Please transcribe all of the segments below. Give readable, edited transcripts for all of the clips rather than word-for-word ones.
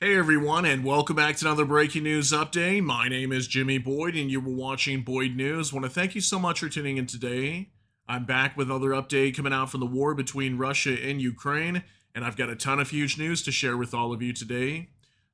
Hey everyone, and welcome back to another breaking news update. My name is Jimmy Boyd, and you were watching Boyd News. Want to thank you so much for tuning in today. I'm back with another update coming out from the war between Russia and Ukraine, and I've got a ton of huge news to share with all of you today.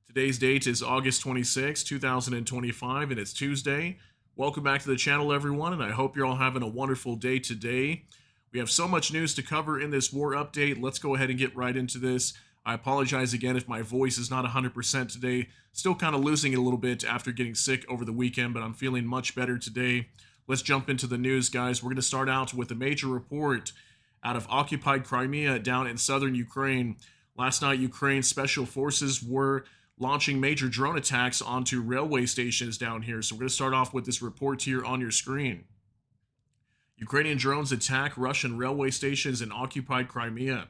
Today's date is August 26, 2025, and it's Tuesday. Welcome back to the channel, everyone, and I hope you're all having a wonderful day today. We have so much news to cover in this war update. Let's go ahead and get right into this. I apologize again if my voice is not 100% today. Still kind of losing it a little bit after getting sick over the weekend, but I'm feeling much better today. Let's jump into the news, guys. We're going to start out with a major report out of occupied Crimea down in southern Ukraine. Last night, Ukraine's special forces were launching major drone attacks onto railway stations down here. So we're going to start off with this report here on your screen. Ukrainian drones attack Russian railway stations in occupied Crimea.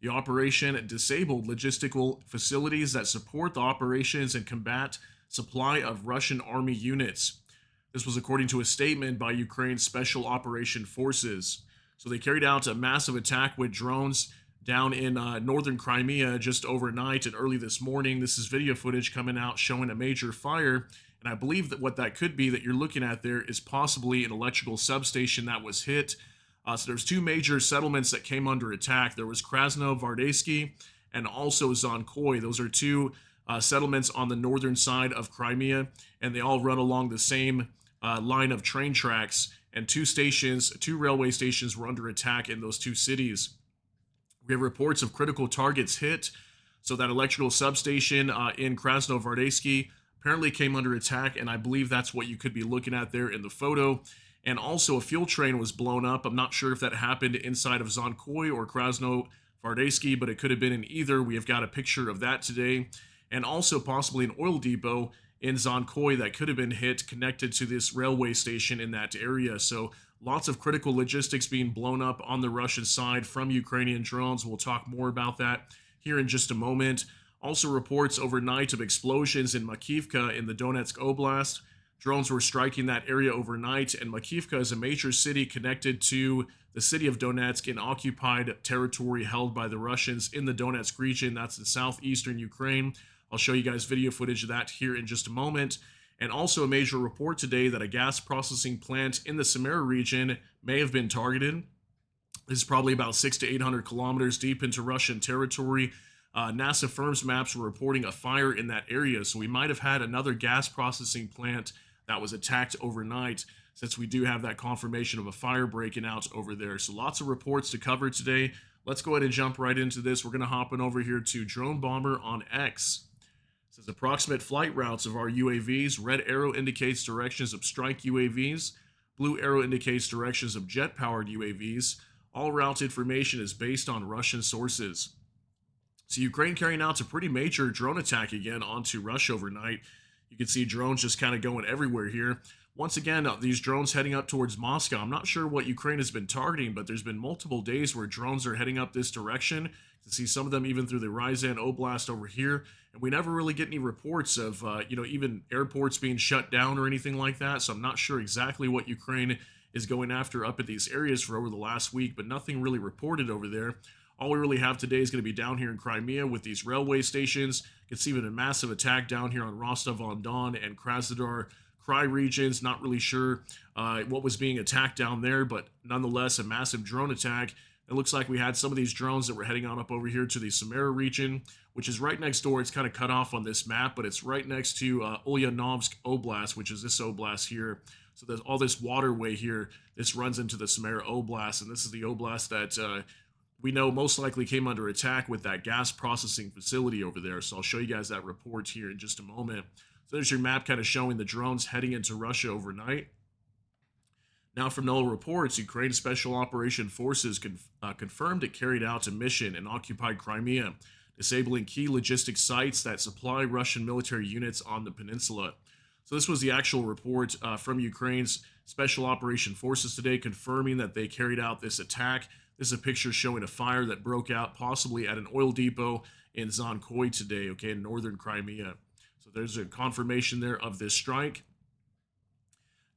The operation disabled logistical facilities that support the operations and combat supply of Russian army units. This was according to a statement by Ukraine's Special Operation Forces. So they carried out a massive attack with drones down in northern Crimea just overnight and early this morning. This is video footage coming out showing a major fire. And I believe that what that could be that you're looking at there is possibly an electrical substation that was hit. So there's two major settlements that came under attack. There was Krasnovardaysky and also Zonkoy. Those are two settlements on the northern side of Crimea, and they all run along the same line of train tracks. And two railway stations were under attack in those two cities. We have reports of critical targets hit. So that electrical substation in Krasnovardaysky apparently came under attack, and I believe that's what you could be looking at there in the photo. And also a fuel train was blown up. I'm not sure if that happened inside of Zonkoy or Krasnovardaysky, but it could have been in either. We have got a picture of that today. And also possibly an oil depot in Zonkoy that could have been hit connected to this railway station in that area. So lots of critical logistics being blown up on the Russian side from Ukrainian drones. We'll talk more about that here in just a moment. Also reports overnight of explosions in Makivka in the Donetsk Oblast. Drones were striking that area overnight, and Makivka is a major city connected to the city of Donetsk in occupied territory held by the Russians in the Donetsk region. That's in southeastern Ukraine. I'll show you guys video footage of that here in just a moment. And also a major report today that a gas processing plant in the Samara region may have been targeted. This is probably about 600 to 800 kilometers deep into Russian territory. NASA firms maps were reporting a fire in that area, so we might have had another gas processing plant that was attacked overnight, since we do have that confirmation of a fire breaking out over there. So lots of reports to cover today. Let's go ahead and jump right into this. We're going to hop on over here to Drone Bomber on X. It says approximate flight routes of our UAVs. Red arrow indicates directions of strike UAVs. Blue arrow indicates directions of jet-powered UAVs. All route information is based on Russian sources. So Ukraine carrying out a pretty major drone attack again onto Russia overnight. You can see drones just kind of going everywhere here. Once again, these drones heading up towards Moscow. I'm not sure what Ukraine has been targeting, but there's been multiple days where drones are heading up this direction. You can see some of them even through the Ryazan Oblast over here. And we never really get any reports of, even airports being shut down or anything like that. So I'm not sure exactly what Ukraine is going after up at these areas for over the last week, but nothing really reported over there. All we really have today is going to be down here in Crimea with these railway stations. You can see even a massive attack down here on Rostov-on-Don and Krasnodar Krai regions. Not really sure what was being attacked down there, but nonetheless, a massive drone attack. It looks like we had some of these drones that were heading on up over here to the Samara region, which is right next door. It's kind of cut off on this map, but it's right next to Ulyanovsk Oblast, which is this Oblast here. So there's all this waterway here. This runs into the Samara Oblast, and this is the Oblast that we know most likely came under attack with that gas processing facility over there. So I'll show you guys that report here in just a moment. So there's your map kind of showing the drones heading into Russia overnight. Now from NOAA reports, Ukraine's Special Operation Forces confirmed it carried out a mission in occupied Crimea, disabling key logistic sites that supply Russian military units on the peninsula. So this was the actual report from Ukraine's Special Operation Forces today, confirming that they carried out this attack. This is a picture showing a fire that broke out possibly at an oil depot in Zonkoy today, okay, in northern Crimea. So there's a confirmation there of this strike.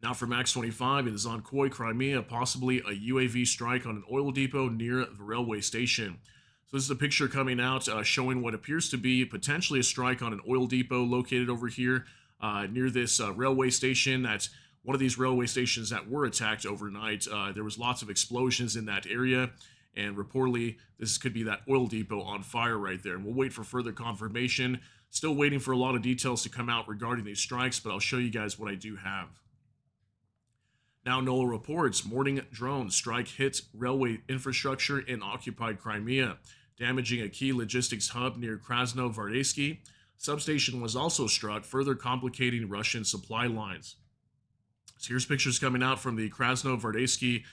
Now for Max 25 in Zonkoy, Crimea, possibly a UAV strike on an oil depot near the railway station. So this is a picture coming out showing what appears to be potentially a strike on an oil depot located over here near this railway station. That's one of these railway stations that were attacked overnight. There was lots of explosions in that area, and reportedly this could be that oil depot on fire right there. And we'll wait for further confirmation. Still waiting for a lot of details to come out regarding these strikes, but I'll show you guys what I do have. Now, NOLA reports morning drone strike hit railway infrastructure in occupied Crimea, damaging a key logistics hub near Krasnovardaysky. Substation was also struck, further complicating Russian supply lines. So here's pictures coming out from the Krasnovardaysky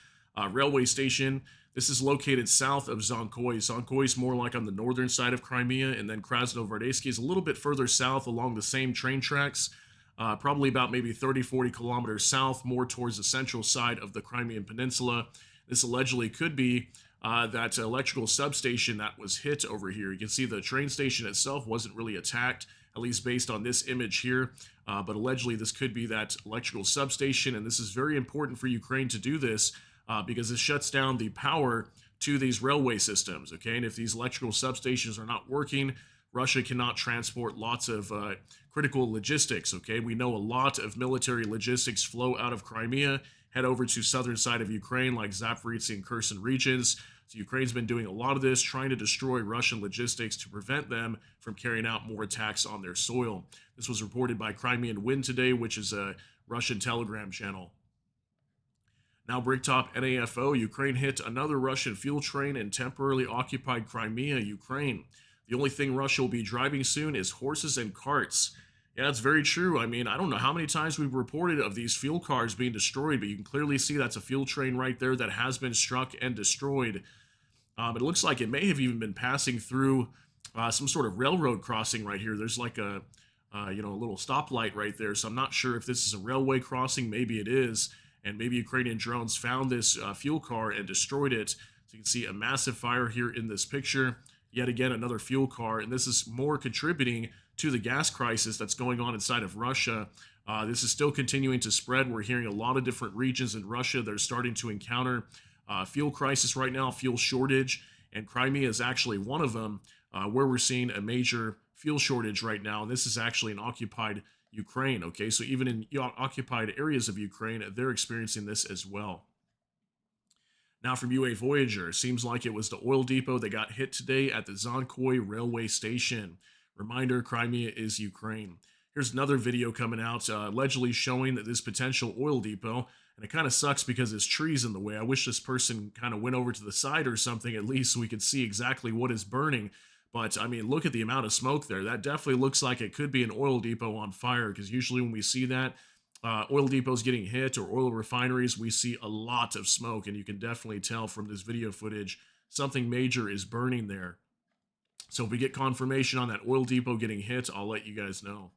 railway station. This is located south of Zonkoy. Zonkoy is more like on the northern side of Crimea, and then Krasnovardaysky is a little bit further south along the same train tracks, probably about maybe 30-40 kilometers south, more towards the central side of the Crimean Peninsula. This allegedly could be that electrical substation that was hit over here. You can see the train station itself wasn't really attacked, at least based on this image here, but allegedly this could be that electrical substation, and this is very important for Ukraine to do this because it shuts down the power to these railway systems, okay? And if these electrical substations are not working, Russia cannot transport lots of critical logistics, okay? We know a lot of military logistics flow out of Crimea, head over to southern side of Ukraine, like Zaporizhzhia and Kherson regions. So Ukraine's been doing a lot of this, trying to destroy Russian logistics to prevent them from carrying out more attacks on their soil. This was reported by Crimean Wind today, which is a Russian Telegram channel. Now, Bricktop NAFO, Ukraine hit another Russian fuel train in temporarily occupied Crimea, Ukraine. The only thing Russia will be driving soon is horses and carts. Yeah, that's very true. I mean, I don't know how many times we've reported of these fuel cars being destroyed, but you can clearly see that's a fuel train right there that has been struck and destroyed. It looks like it may have even been passing through some sort of railroad crossing right here. There's like a little stoplight right there, so I'm not sure if this is a railway crossing. Maybe it is, and maybe Ukrainian drones found this fuel car and destroyed it. So you can see a massive fire here in this picture. Yet again, another fuel car, and this is more contributing to the gas crisis that's going on inside of Russia. This is still continuing to spread. We're hearing a lot of different regions in Russia that are starting to encounter fuel crisis right now, fuel shortage, and Crimea is actually one of them where we're seeing a major fuel shortage right now. And this is actually in occupied Ukraine, okay? So even in occupied areas of Ukraine, they're experiencing this as well. Now from UA Voyager, seems like it was the oil depot that got hit today at the Zonkoy railway station. Reminder, Crimea is Ukraine. Here's another video coming out allegedly showing that this potential oil depot, and it kind of sucks because there's trees in the way. I wish this person kind of went over to the side or something at least so we could see exactly what is burning. But, I mean, look at the amount of smoke there. That definitely looks like it could be an oil depot on fire, because usually when we see that, oil depots getting hit or oil refineries, we see a lot of smoke, and you can definitely tell from this video footage something major is burning there. So if we get confirmation on that oil depot getting hit, I'll let you guys know.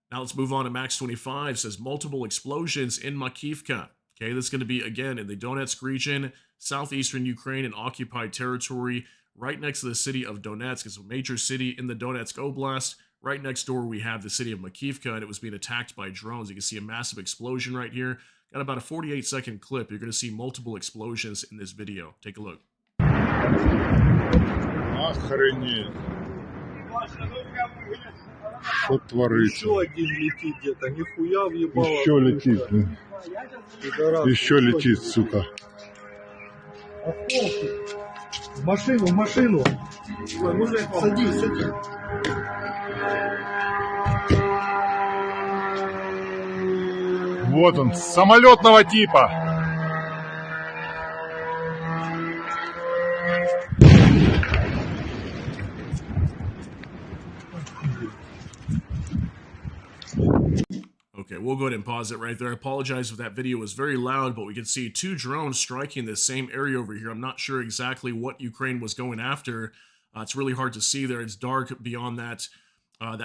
Now let's move on to Max 25. Says multiple explosions in Makivka. Okay, that's going to be, again, in the Donetsk region, southeastern Ukraine, and occupied territory, right next to the city of Donetsk. It's a major city in the Donetsk Oblast. Right next door, we have the city of Makivka, and it was being attacked by drones. You can see a massive explosion right here. Got about a 48-second clip. You're going to see multiple explosions in this video. Take a look. Охренеть. Что творится? Еще один летит где-то, нихуя въебало. Еще летит. Еще летит, сука. В машину, в машину. Садись, садись. Вот он, самолетного типа. Okay, we'll go ahead and pause it right there. I apologize if that video was very loud, but we can see two drones striking this same area over here. I'm not sure exactly what Ukraine was going after. It's really hard to see there. It's dark beyond that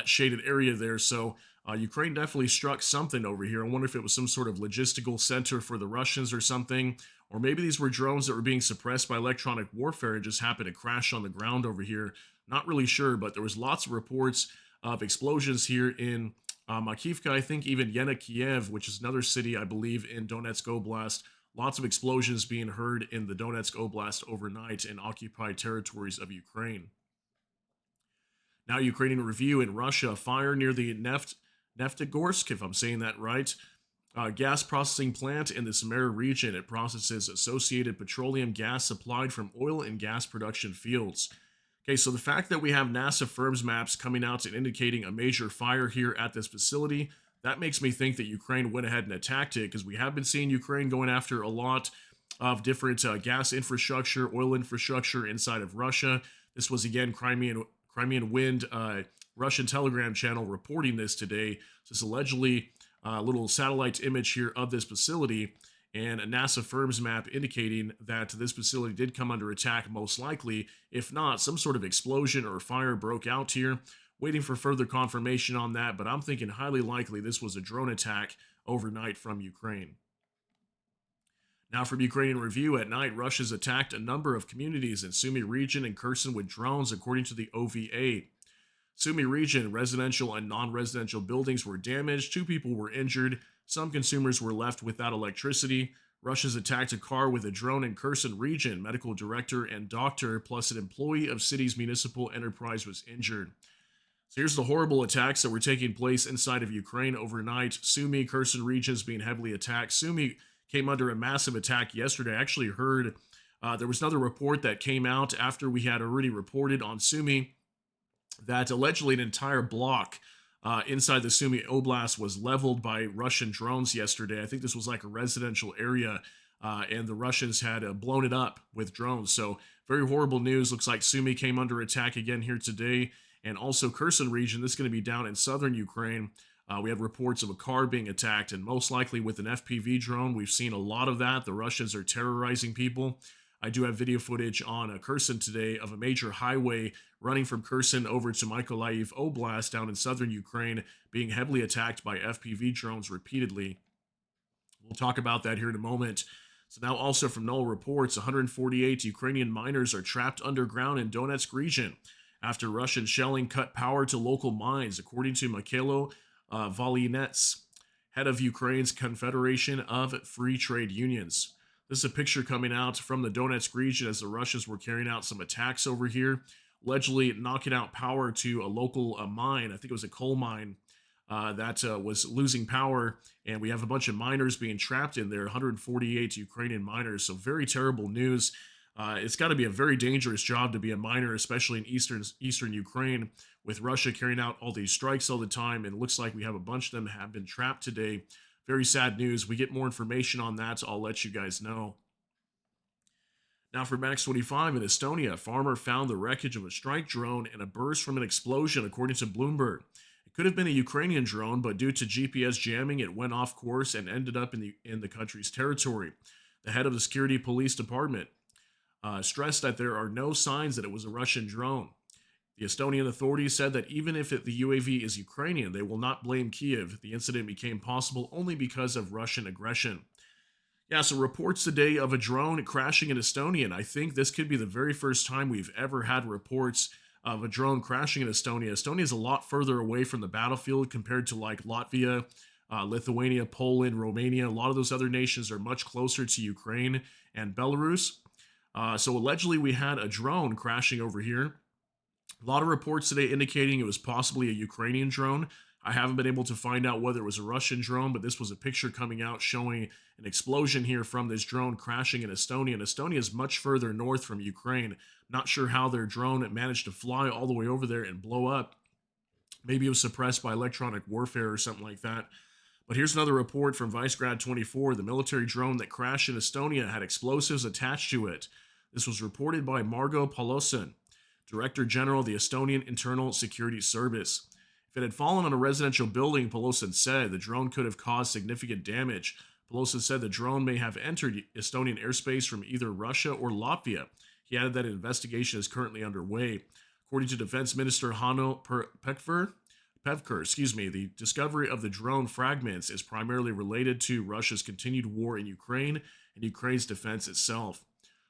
shaded area there. So Ukraine definitely struck something over here. I wonder if it was some sort of logistical center for the Russians or something. Or maybe these were drones that were being suppressed by electronic warfare and just happened to crash on the ground over here. Not really sure, but there was lots of reports of explosions here in Makivka, I think even Yenikiev, which is another city, I believe, in Donetsk Oblast. Lots of explosions being heard in the Donetsk Oblast overnight in occupied territories of Ukraine. Now, Ukrainian review in Russia, fire near the Neftegorsk, if I'm saying that right, gas processing plant in the Samara region. It processes associated petroleum gas supplied from oil and gas production fields. Okay, so the fact that we have NASA firms maps coming out and indicating a major fire here at this facility, that makes me think that Ukraine went ahead and attacked it, because we have been seeing Ukraine going after a lot of different gas infrastructure, oil infrastructure inside of Russia. This was again Crimean Wind Russian Telegram channel reporting this today. So it's allegedly a little satellite image here of this facility, and a NASA firms map indicating that this facility did come under attack, most likely. If not, some sort of explosion or fire broke out here. Waiting for further confirmation on that, but I'm thinking highly likely this was a drone attack overnight from Ukraine. Now, from Ukrainian Review, at night, Russia's attacked a number of communities in Sumy region and Kherson with drones, according to the OVA. Sumy region, residential and non-residential buildings were damaged, 2 people were injured, some consumers were left without electricity. Russia's attacked a car with a drone in Kherson region. Medical director and doctor, plus an employee of city's municipal enterprise, was injured. So here's the horrible attacks that were taking place inside of Ukraine overnight. Sumy, Kherson regions being heavily attacked. Sumy came under a massive attack yesterday. I actually heard there was another report that came out after we had already reported on Sumy that allegedly an entire block inside the Sumy Oblast was leveled by Russian drones yesterday. I think this was like a residential area, and the Russians had blown it up with drones. So very horrible news. Looks like Sumy came under attack again here today. And also Kherson region, this is going to be down in southern Ukraine. We have reports of a car being attacked, and most likely with an FPV drone. We've seen a lot of that. The Russians are terrorizing people. I do have video footage on Kherson today of a major highway running from Kherson over to Mykolaiv Oblast down in southern Ukraine being heavily attacked by FPV drones repeatedly. We'll talk about that here in a moment. So now also from Null reports, 148 Ukrainian miners are trapped underground in Donetsk region after Russian shelling cut power to local mines, according to Mikhailo Volynets, head of Ukraine's Confederation of Free Trade Unions. This is a picture coming out from the Donetsk region as the Russians were carrying out some attacks over here, allegedly knocking out power to a local mine. I think it was a coal mine that was losing power, and we have a bunch of miners being trapped in there, 148 Ukrainian miners. So very terrible news. It's got to be a very dangerous job to be a miner, especially in eastern Ukraine, with Russia carrying out all these strikes all the time. And it looks like we have a bunch of them have been trapped today. Very sad news. We get more information on that, so I'll let you guys know. Now for Max 25 in Estonia, a farmer found the wreckage of a strike drone and a burst from an explosion, according to Bloomberg. It could have been a Ukrainian drone, but due to GPS jamming, it went off course and ended up in the country's territory. The head of the security police department stressed that there are no signs that it was a Russian drone. The Estonian authorities said that even if the UAV is Ukrainian, they will not blame Kiev. The incident became possible only because of Russian aggression. Yeah, so reports today of a drone crashing in Estonia, and I think this could be the very first time we've ever had reports of a drone crashing in Estonia. Estonia is a lot further away from the battlefield compared to like Latvia, Lithuania, Poland, Romania. A lot of those other nations are much closer to Ukraine and Belarus. So allegedly we had a drone crashing over here. A lot of reports today indicating it was possibly a Ukrainian drone. I haven't been able to find out whether it was a Russian drone, but this was a picture coming out showing an explosion here from this drone crashing in Estonia. And Estonia is much further north from Ukraine. Not sure how their drone managed to fly all the way over there and blow up. Maybe it was suppressed by electronic warfare or something like that. But here's another report from Vicegrad 24. The military drone that crashed in Estonia had explosives attached to it. This was reported by Margo Palosin, Director General of the Estonian Internal Security Service. If it had fallen on a residential building, Palosin said, the drone could have caused significant damage. Palosin said the drone may have entered Estonian airspace from either Russia or Latvia. He added that an investigation is currently underway. According to Defense Minister Hanno Pevkur, the discovery of the drone fragments is primarily related to Russia's continued war in Ukraine and Ukraine's defense itself.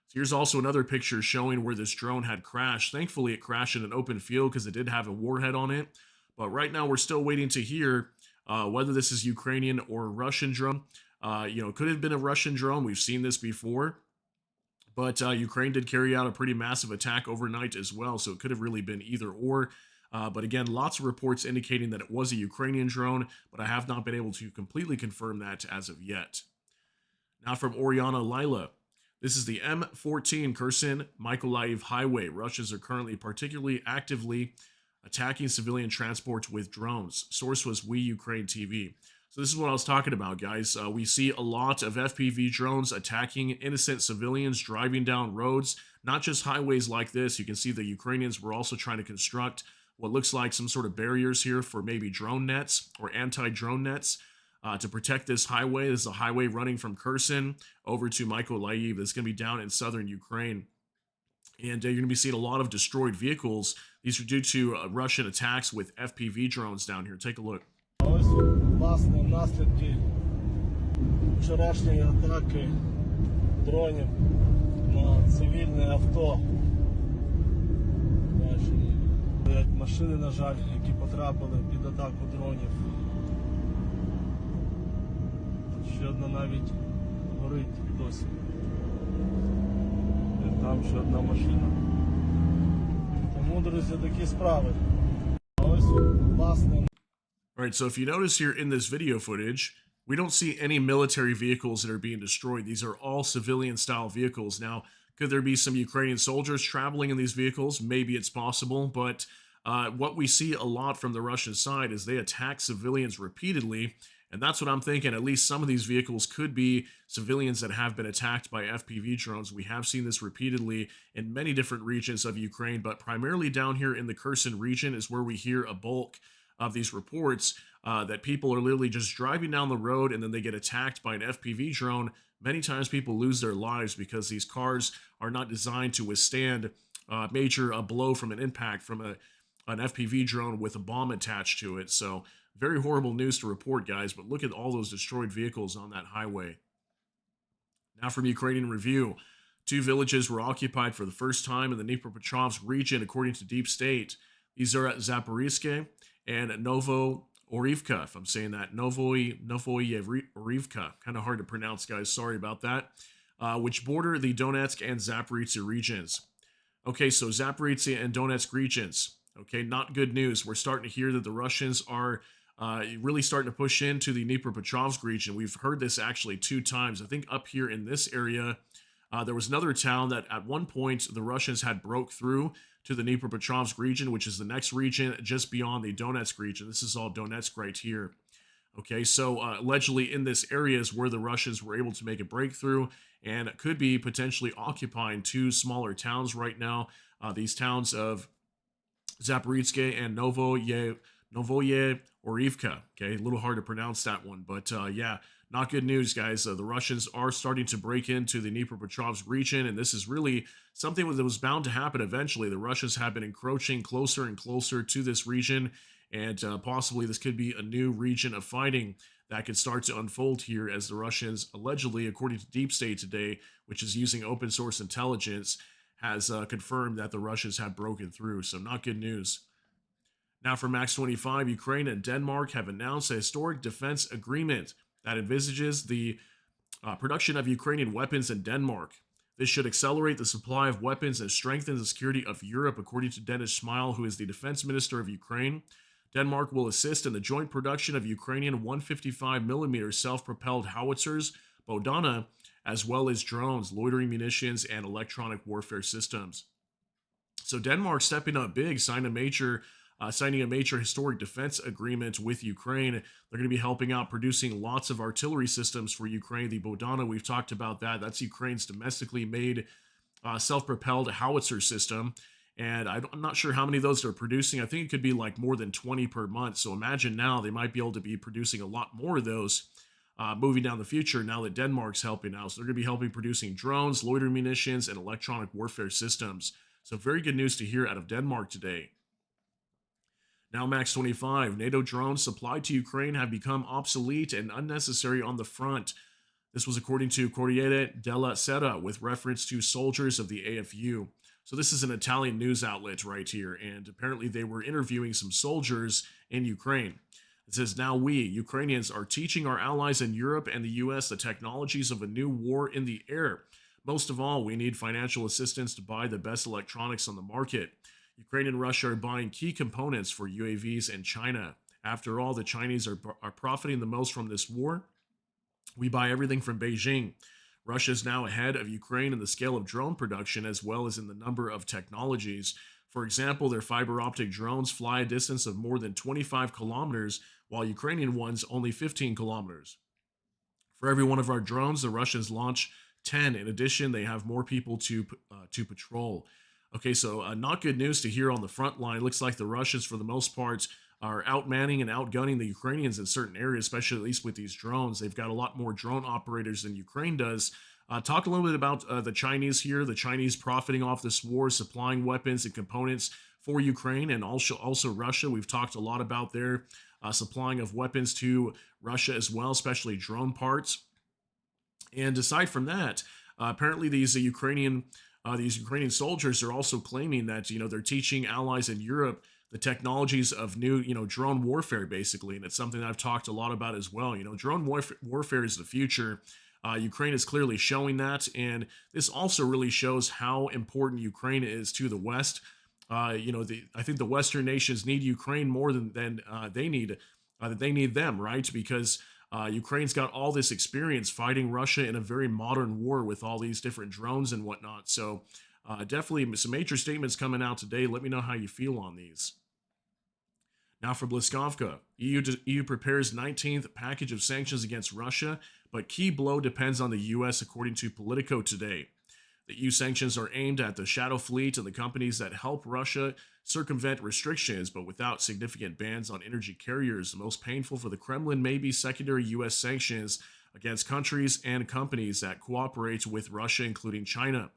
So here's also another picture showing where this drone had crashed. Thankfully, it crashed in an open field because it did have a warhead on it. But right now, we're still waiting to hear whether this is Ukrainian or Russian drone. It could have been a Russian drone. We've seen this before. But Ukraine did carry out a pretty massive attack overnight as well, so it could have really been either or. But again, lots of reports indicating that it was a Ukrainian drone, but I have not been able to completely confirm that as of yet. Now from Oriana Lila. This is the M14 Kherson Mykolaiv Highway. Russians are currently particularly actively attacking civilian transports with drones. Source was We Ukraine TV. So this is what I was talking about, guys. We see a lot of FPV drones attacking innocent civilians driving down roads, not just highways like this. You can see the Ukrainians were also trying to construct what looks like some sort of barriers here for maybe drone nets or anti-drone nets to protect this highway. This is a highway running from Kherson over to Mykolaiv. That's going to be down in southern Ukraine. And you're going to be seeing a lot of destroyed vehicles. These are due to Russian attacks with FPV drones down here. Take a look. Ось власне наслідки вчорашньої атаки дронів на цивільне авто. Бачимо, машини, на жаль, які потрапили під атаку дронів. Ще одна навіть горить досі. І там ще одна машина. Тому, друзі, такі справи. Ось власне. All right, so if you notice here in this video footage, we don't see any military vehicles that are being destroyed. These are all civilian-style vehicles. Now, could there be some Ukrainian soldiers traveling in these vehicles? Maybe it's possible, but what we see a lot from the Russian side is they attack civilians repeatedly, and that's what I'm thinking. At least some of these vehicles could be civilians that have been attacked by FPV drones. We have seen this repeatedly in many different regions of Ukraine, but primarily down here in the Kherson region is where we hear a bulk of these reports that people are literally just driving down the road and then they get attacked by an FPV drone. Many times people lose their lives because these cars are not designed to withstand major blow from an impact from an FPV drone with a bomb attached to it. So very horrible news to report, guys, but look at all those destroyed vehicles on that highway. Now from Ukrainian Review. 2 villages were occupied for the first time in the Dnipropetrovsk region, according to Deep State. These are at Zaporizhzhia and Novoorivka, if I'm saying that. Novoorivka. Kind of hard to pronounce, guys. Sorry about that. Which border the Donetsk and Zaporizhzhia regions. Okay, so Zaporizhzhia and Donetsk regions. Okay, not good news. We're starting to hear that the Russians are really starting to push into the Dnipropetrovsk region. We've heard this actually 2 times. I think up here in this area, there was another town that at one point the Russians had broke through to the Dnipropetrovsk region, which is the next region just beyond the Donetsk region. This is all Donetsk right here. Okay, so allegedly in this area is where the Russians were able to make a breakthrough and could be potentially occupying 2 smaller towns right now. These towns of Zaporizhzhia and Novoye Orivka. Okay, a little hard to pronounce that one, but yeah, not good news, guys. The Russians are starting to break into the Dnipropetrovsk region, and this is really something that was bound to happen eventually. The Russians have been encroaching closer and closer to this region, and possibly this could be a new region of fighting that could start to unfold here as the Russians, allegedly, according to Deep State today, which is using open source intelligence, has confirmed that the Russians have broken through. So not good news. Now for Max 25, Ukraine and Denmark have announced a historic defense agreement that envisages the production of Ukrainian weapons in Denmark. This should accelerate the supply of weapons and strengthen the security of Europe, according to Dennis Shmyhal, who is the defense minister of Ukraine. Denmark will assist in the joint production of Ukrainian 155mm self-propelled howitzers, Bodana, as well as drones, loitering munitions, and electronic warfare systems. So Denmark stepping up big, signing a major historic defense agreement with Ukraine. They're going to be helping out producing lots of artillery systems for Ukraine. The Bodana, we've talked about that. That's Ukraine's domestically made self-propelled howitzer system. And I'm not sure how many of those they're producing. I think it could be like more than 20 per month. So imagine now they might be able to be producing a lot more of those moving down the future now that Denmark's helping out. So they're going to be helping producing drones, loitering munitions, and electronic warfare systems. So very good news to hear out of Denmark today. Now Max 25, NATO drones supplied to Ukraine have become obsolete and unnecessary on the front. This was according to Corriere della Sera with reference to soldiers of the AFU. So this is an Italian news outlet right here, and apparently they were interviewing some soldiers in Ukraine. It says, now we, Ukrainians, are teaching our allies in Europe and the US the technologies of a new war in the air. Most of all, we need financial assistance to buy the best electronics on the market. Ukraine and Russia are buying key components for UAVs in China. After all, the Chinese are profiting the most from this war. We buy everything from Beijing. Russia is now ahead of Ukraine in the scale of drone production as well as in the number of technologies. For example, their fiber optic drones fly a distance of more than 25 kilometers, while Ukrainian ones only 15 kilometers. For every one of our drones, the Russians launch 10. In addition, they have more people to patrol. Okay, so not good news to hear on the front line. It looks like the Russians, for the most part, are outmanning and outgunning the Ukrainians in certain areas, especially at least with these drones. They've got a lot more drone operators than Ukraine does. Talk a little bit about the Chinese here. The Chinese profiting off this war, supplying weapons and components for Ukraine and also Russia. We've talked a lot about their supplying of weapons to Russia as well, especially drone parts. And aside from that, apparently these Ukrainian soldiers are also claiming that they're teaching allies in Europe the technologies of new drone warfare, basically, and it's something that I've talked a lot about as well. Drone warfare is the future. Ukraine is clearly showing that, and this also really shows how important Ukraine is to the West. I think the Western nations need Ukraine more than they need them, right? Because Ukraine's got all this experience fighting Russia in a very modern war with all these different drones and whatnot. So definitely some major statements coming out today. Let me know how you feel on these. Now for Bliskovka, EU prepares 19th package of sanctions against Russia, but key blow depends on the U.S. according to Politico today. The EU sanctions are aimed at the shadow fleet and the companies that help Russia circumvent restrictions, but without significant bans on energy carriers. The most painful for the Kremlin may be secondary U.S. sanctions against countries and companies that cooperate with Russia, including China.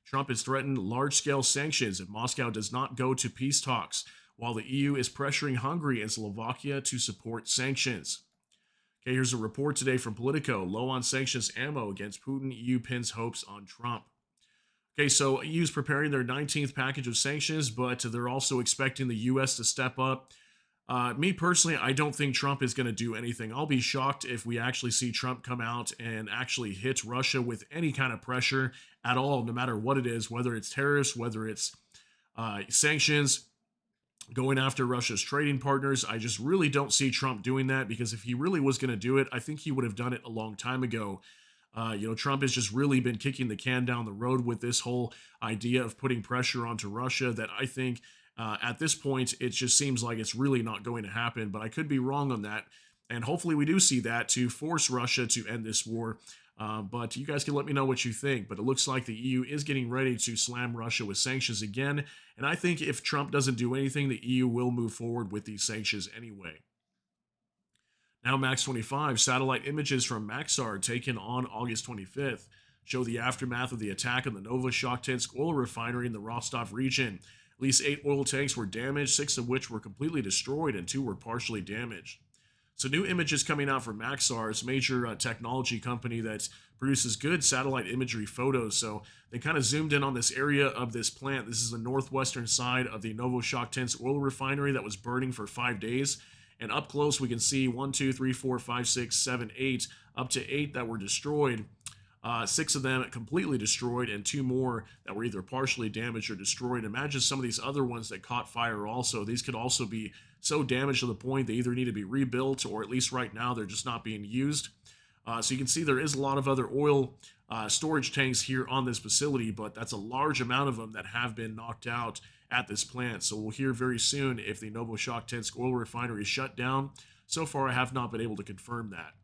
Trump has threatened large-scale sanctions if Moscow does not go to peace talks, while the EU is pressuring Hungary and Slovakia to support sanctions. Okay, here's a report today from Politico. Low on sanctions ammo against Putin, EU pins hopes on Trump. Okay, so EU is preparing their 19th package of sanctions, but they're also expecting the U.S. to step up. Me personally, I don't think Trump is going to do anything. I'll be shocked if we actually see Trump come out and actually hit Russia with any kind of pressure at all, no matter what it is, whether it's tariffs, whether it's sanctions, going after Russia's trading partners. I just really don't see Trump doing that, because if he really was going to do it, I think he would have done it a long time ago. Trump has just really been kicking the can down the road with this whole idea of putting pressure onto Russia that I think at this point, it just seems like it's really not going to happen, but I could be wrong on that. And hopefully we do see that to force Russia to end this war. But you guys can let me know what you think. But it looks like the EU is getting ready to slam Russia with sanctions again. And I think if Trump doesn't do anything, the EU will move forward with these sanctions anyway. Now, Max 25, satellite images from Maxar taken on August 25th show the aftermath of the attack on the Novoshakhtinsk oil refinery in the Rostov region. At least 8 oil tanks were damaged, 6 of which were completely destroyed and 2 were partially damaged. So new images coming out from Maxar, it's a major technology company that produces good satellite imagery photos. So they kind of zoomed in on this area of this plant. This is the northwestern side of the Novoshakhtinsk oil refinery that was burning for 5 days. And up close, we can see 1, 2, 3, 4, 5, 6, 7, 8, up to 8 that were destroyed. 6 of them completely destroyed, and 2 more that were either partially damaged or destroyed. Imagine some of these other ones that caught fire also. These could also be so damaged to the point they either need to be rebuilt, or at least right now they're just not being used. So you can see there is a lot of other oil storage tanks here on this facility, but that's a large amount of them that have been knocked out at this plant. So we'll hear very soon if the Novoshakhtinsk oil refinery is shut down. So far, I have not been able to confirm that.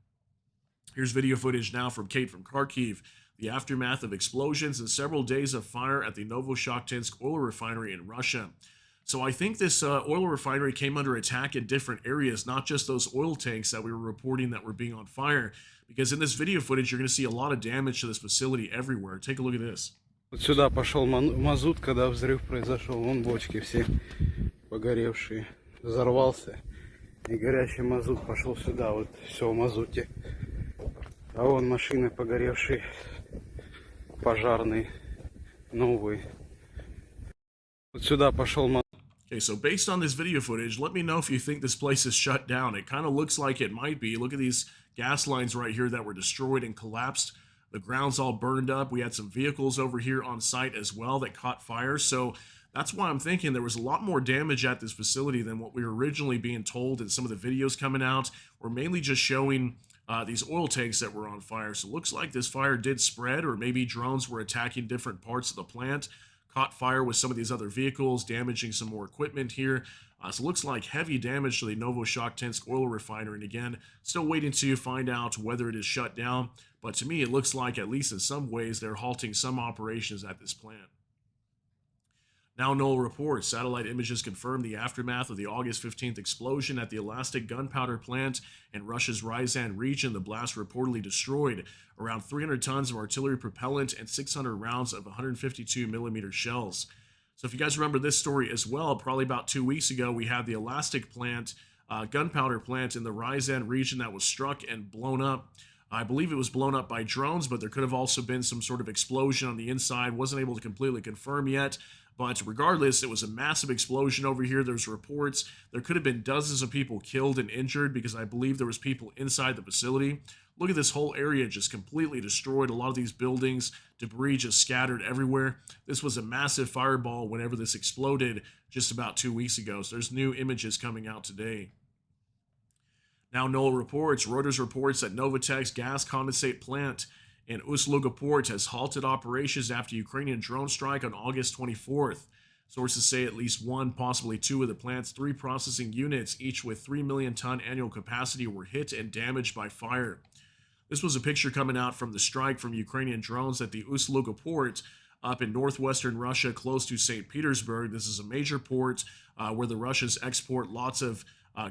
Here's video footage now from Kate from Kharkiv. The aftermath of explosions and several days of fire at the Novoshakhtinsk oil refinery in Russia. So I think this oil refinery came under attack in different areas, not just those oil tanks that we were reporting that were being on fire. Because in this video footage, you're going to see a lot of damage to this facility everywhere. Take a look at this. Вот сюда пошел мазут, когда взрыв произошел. Вон бочки все погоревшие. Взорвался. И горящий мазут пошел сюда. Вот все в мазуте. А вон машины погоревшие. Пожарные. Новые. Вот сюда пошел мазут. Okay, so based on this video footage, let me know if you think this place is shut down. It kind of looks like it might be. Look at these gas lines right here that were destroyed and collapsed. The ground's all burned up. We had some vehicles over here on site as well that caught fire. So that's why I'm thinking there was a lot more damage at this facility than what we were originally being told in some of the videos coming out. We're mainly just showing these oil tanks that were on fire. So it looks like this fire did spread, or maybe drones were attacking different parts of the plant, caught fire with some of these other vehicles, damaging some more equipment here. So it looks like heavy damage to the Novoshakhtinsk oil refinery. And again, still waiting to find out whether it is shut down. But to me, it looks like, at least in some ways, they're halting some operations at this plant. Now, Knoll reports satellite images confirm the aftermath of the August 15th explosion at the Elastic Gunpowder plant in Russia's Ryazan region. The blast reportedly destroyed around 300 tons of artillery propellant and 600 rounds of 152 millimeter shells. So if you guys remember this story as well, probably about 2 weeks ago, we had the Elastic plant, gunpowder plant in the Ryazan region that was struck and blown up. I believe it was blown up by drones, but there could have also been some sort of explosion on the inside. Wasn't able to completely confirm yet. But regardless, it was a massive explosion over here. There's reports there could have been dozens of people killed and injured, because I believe there was people inside the facility. Look at this whole area just completely destroyed. A lot of these buildings, debris just scattered everywhere. This was a massive fireball whenever this exploded just about 2 weeks ago. So there's new images coming out today. Now, Reuters reports that Novatek's gas condensate plant in Ust-Luga has halted operations after Ukrainian drone strike on August 24th. Sources say at least one, possibly two of the plant's 3 processing units, each with 3 million ton annual capacity, were hit and damaged by fire. This was a picture coming out from the strike from Ukrainian drones at the Ust-Luga port up in northwestern Russia, close to St. Petersburg. This is a major port where the Russians export lots of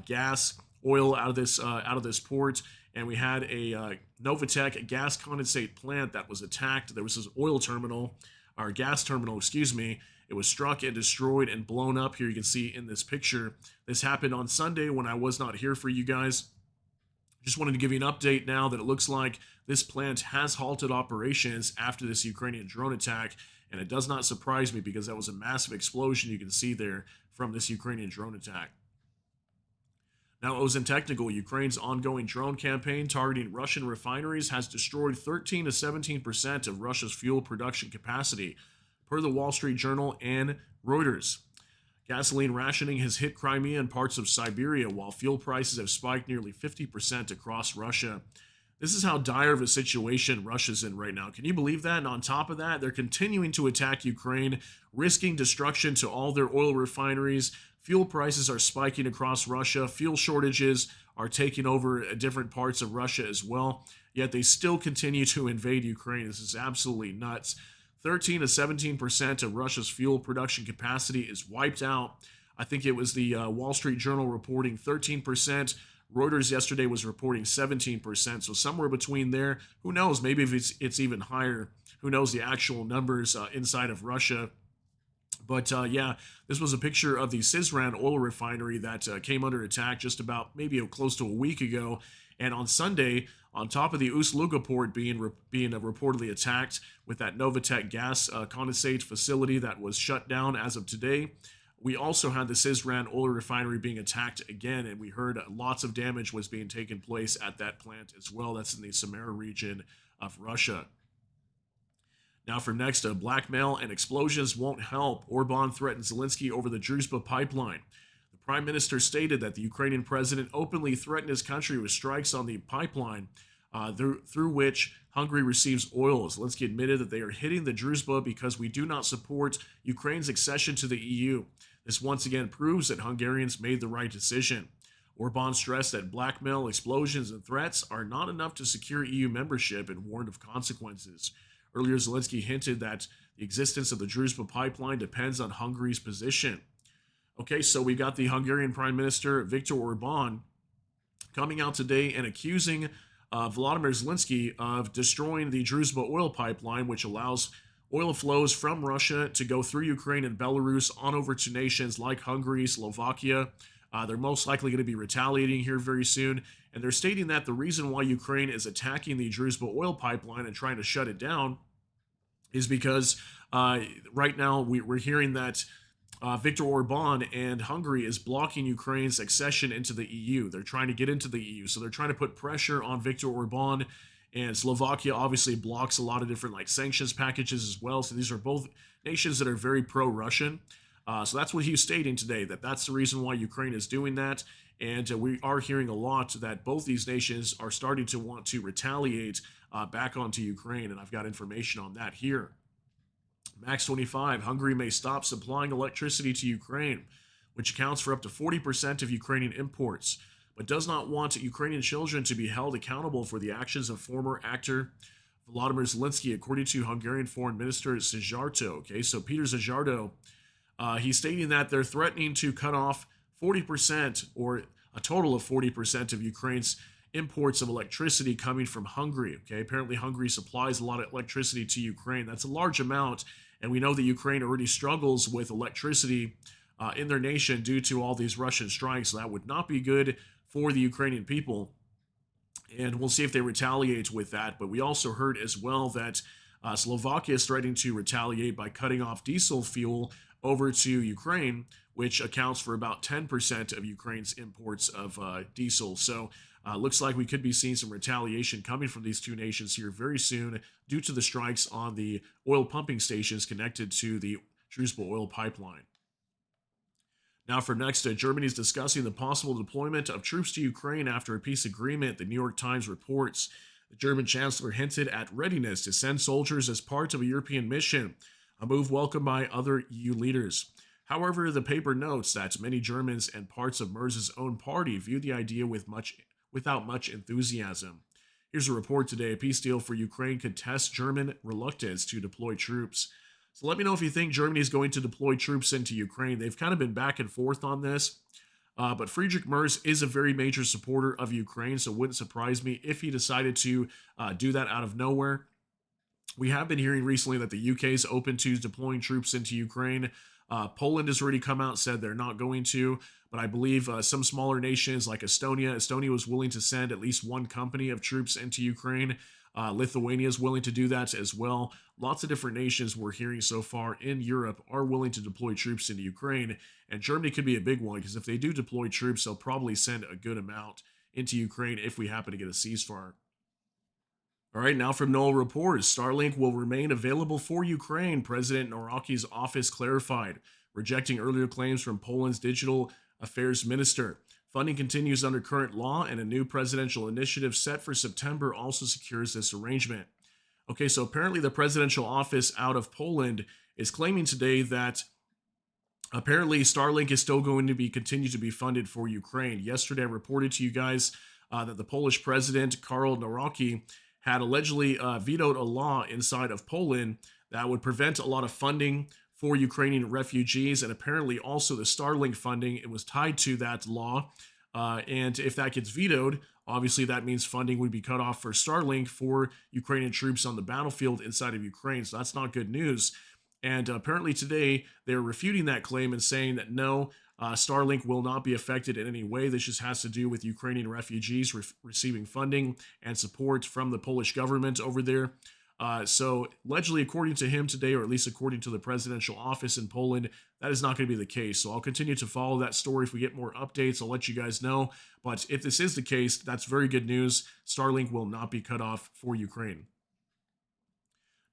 gas, oil out of this port. And we had a Novatek gas condensate plant that was attacked. There was this oil terminal, or gas terminal, excuse me. It was struck and destroyed and blown up. Here you can see in this picture. This happened on Sunday when I was not here for you guys. Just wanted to give you an update now that it looks like this plant has halted operations after this Ukrainian drone attack. And it does not surprise me, because that was a massive explosion you can see there from this Ukrainian drone attack. Now, it was in technical. Ukraine's ongoing drone campaign targeting Russian refineries has destroyed 13 to 17% of Russia's fuel production capacity, per the Wall Street Journal and Reuters. Gasoline rationing has hit Crimea and parts of Siberia, while fuel prices have spiked nearly 50% across Russia. This is how dire of a situation Russia's in right now. Can you believe that? And on top of that, they're continuing to attack Ukraine, risking destruction to all their oil refineries. Fuel prices are spiking across Russia. Fuel shortages are taking over different parts of Russia as well. Yet they still continue to invade Ukraine. This is absolutely nuts. 13 to 17% of Russia's fuel production capacity is wiped out. I think it was the Wall Street Journal reporting 13%. Reuters yesterday was reporting 17%. So somewhere between there. Who knows? Maybe if it's even higher. Who knows the actual numbers inside of Russia. But yeah, this was a picture of the Syzran oil refinery that came under attack just about maybe close to a week ago. And on Sunday, on top of the Ust-Luga port being reportedly attacked with that Novatek gas condensate facility that was shut down as of today, we also had the Syzran oil refinery being attacked again, and we heard lots of damage was being taken place at that plant as well. That's in the Samara region of Russia. Now for next, blackmail and explosions won't help. Orban threatened Zelensky over the Druzhba pipeline. The prime minister stated that the Ukrainian president openly threatened his country with strikes on the pipeline through which Hungary receives oil. Zelensky admitted that they are hitting the Druzhba because we do not support Ukraine's accession to the EU. This once again proves that Hungarians made the right decision. Orban stressed that blackmail, explosions, and threats are not enough to secure EU membership and warned of consequences. Earlier, Zelensky hinted that the existence of the Druzhba pipeline depends on Hungary's position. Okay, so we got the Hungarian Prime Minister, Viktor Orban, coming out today and accusing Volodymyr Zelensky of destroying the Druzhba oil pipeline, which allows oil flows from Russia to go through Ukraine and Belarus on over to nations like Hungary, Slovakia. They're most likely going to be retaliating here very soon. And they're stating that the reason why Ukraine is attacking the Druzhba oil pipeline and trying to shut it down is because right now we're hearing that Viktor Orban and Hungary is blocking Ukraine's accession into the EU. They're trying to get into the EU, so they're trying to put pressure on Viktor Orban. And Slovakia obviously blocks a lot of different like sanctions packages as well. So these are both nations that are very pro-Russian. So that's what he was stating today, that that's the reason why Ukraine is doing that. And we are hearing a lot that both these nations are starting to want to retaliate back onto Ukraine. And I've got information on that here. Max 25, Hungary may stop supplying electricity to Ukraine, which accounts for up to 40% of Ukrainian imports, but does not want Ukrainian children to be held accountable for the actions of former actor Volodymyr Zelensky, according to Hungarian Foreign Minister Szijjártó. Okay, so Peter Szijjártó, he's stating that they're threatening to cut off 40% or a total of 40% of Ukraine's imports of electricity coming from Hungary. Okay, apparently Hungary supplies a lot of electricity to Ukraine. That's a large amount, and we know that Ukraine already struggles with electricity in their nation due to all these Russian strikes. So that would not be good for the Ukrainian people, and we'll see if they retaliate with that. But we also heard as well that Slovakia is threatening to retaliate by cutting off diesel fuel over to Ukraine, which accounts for about 10% of Ukraine's imports of diesel. So looks like we could be seeing some retaliation coming from these two nations here very soon due to the strikes on the oil pumping stations connected to the Druzhba oil pipeline. Now for next, Germany is discussing the possible deployment of troops to Ukraine after a peace agreement, the New York Times reports. The German chancellor hinted at readiness to send soldiers as part of a European mission, a move welcomed by other EU leaders. However, the paper notes that many Germans and parts of Merz's own party view the idea without much enthusiasm. Here's a report today. A peace deal for Ukraine could test German reluctance to deploy troops. So let me know if you think Germany is going to deploy troops into Ukraine. They've kind of been back and forth on this. But Friedrich Merz is a very major supporter of Ukraine, so it wouldn't surprise me if he decided to do that out of nowhere. We have been hearing recently that the UK is open to deploying troops into Ukraine. Poland has already come out and said they're not going to, but I believe some smaller nations like Estonia was willing to send at least one company of troops into Ukraine. Lithuania is willing to do that as well. Lots of different nations we're hearing so far in Europe are willing to deploy troops into Ukraine, and Germany could be a big one because if they do deploy troops, they'll probably send a good amount into Ukraine if we happen to get a ceasefire. All right, now from Noel reports, Starlink will remain available for Ukraine, President Nowacki's office clarified, rejecting earlier claims from Poland's digital affairs minister. Funding continues under current law, and a new presidential initiative set for September also secures this arrangement. Okay, so apparently the presidential office out of Poland is claiming today that apparently Starlink is still going to continue to be funded for Ukraine. Yesterday I reported to you guys that the Polish president, Karol Nawrocki, had allegedly vetoed a law inside of Poland that would prevent a lot of funding for Ukrainian refugees, and apparently also the Starlink funding, it was tied to that law. And if that gets vetoed, obviously that means funding would be cut off for Starlink for Ukrainian troops on the battlefield inside of Ukraine. So that's not good news. And apparently today they're refuting that claim and saying that no, Starlink will not be affected in any way. This just has to do with Ukrainian refugees receiving funding and support from the Polish government over there. So allegedly, according to him today, or at least according to the presidential office in Poland, that is not going to be the case. So I'll continue to follow that story. If we get more updates, I'll let you guys know. But if this is the case, that's very good news. Starlink will not be cut off for Ukraine.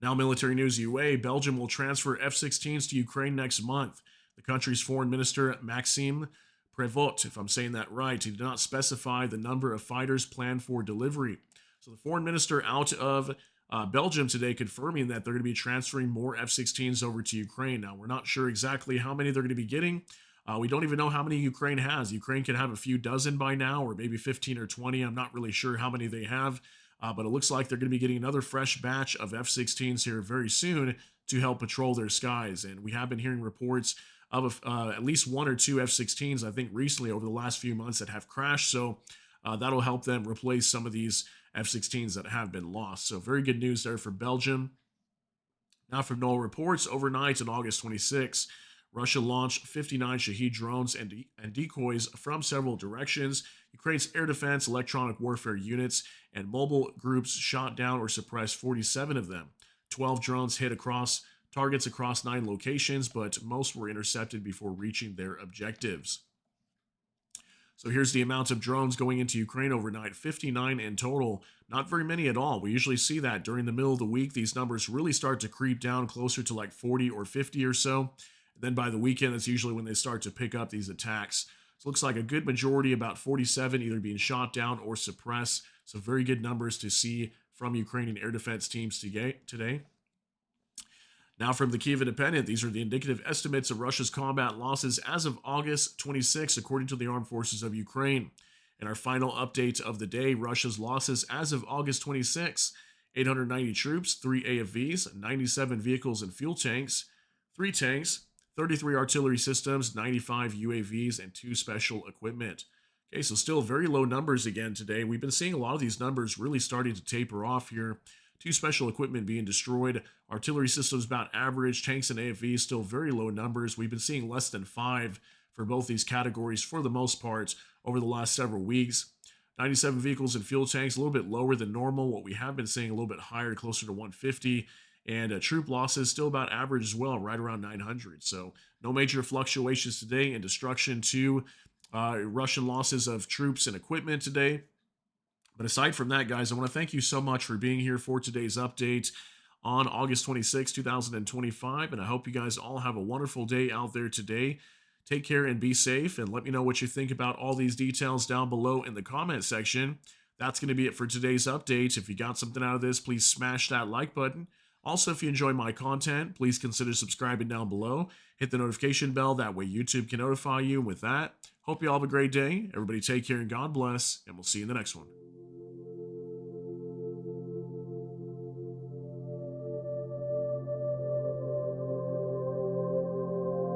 Now, military news UA, Belgium will transfer F-16s to Ukraine next month. The country's foreign minister, Maxime Prévost, if I'm saying that right, he did not specify the number of fighters planned for delivery. So the foreign minister out of Belgium today confirming that they're going to be transferring more F-16s over to Ukraine. Now, we're not sure exactly how many they're going to be getting. We don't even know how many Ukraine has. Ukraine could have a few dozen by now, or maybe 15 or 20. I'm not really sure how many they have. But it looks like they're going to be getting another fresh batch of F-16s here very soon to help patrol their skies. And we have been hearing reports of at least one or two F-16s, I think, recently over the last few months that have crashed. So that'll help them replace some of these F-16s that have been lost. So very good news there for Belgium. Now from Noel reports, overnight on August 26, Russia launched 59 Shahed drones and decoys from several directions. Ukraine's air defense, electronic warfare units, and mobile groups shot down or suppressed 47 of them. 12 drones hit across targets across 9 locations, but most were intercepted before reaching their objectives. So here's the amount of drones going into Ukraine overnight, 59 in total. Not very many at all. We usually see that during the middle of the week. These numbers really start to creep down closer to like 40 or 50 or so. And then by the weekend, that's usually when they start to pick up these attacks. So it looks like a good majority, about 47, either being shot down or suppressed. So very good numbers to see from Ukrainian air defense teams today. Now from the Kyiv Independent, these are the indicative estimates of Russia's combat losses as of August 26, according to the Armed Forces of Ukraine. In our final update of the day, Russia's losses as of August 26, 890 troops, 3 AFVs, 97 vehicles and fuel tanks, 3 tanks, 33 artillery systems, 95 UAVs, and 2 special equipment. Okay, so still very low numbers again today. We've been seeing a lot of these numbers really starting to taper off here. 2 special equipment being destroyed. Artillery systems about average. Tanks and AFVs still very low numbers. We've been seeing less than 5 for both these categories for the most part over the last several weeks. 97 vehicles and fuel tanks, a little bit lower than normal. What we have been seeing a little bit higher, closer to 150. And troop losses still about average as well, right around 900. So no major fluctuations today in destruction to Russian losses of troops and equipment today. But aside from that, guys, I want to thank you so much for being here for today's update on August 26, 2025. And I hope you guys all have a wonderful day out there today. Take care and be safe. And let me know what you think about all these details down below in the comment section. That's going to be it for today's update. If you got something out of this, please smash that like button. Also, if you enjoy my content, please consider subscribing down below. Hit the notification bell. That way YouTube can notify you. With that, hope you all have a great day. Everybody take care and God bless. And we'll see you in the next one.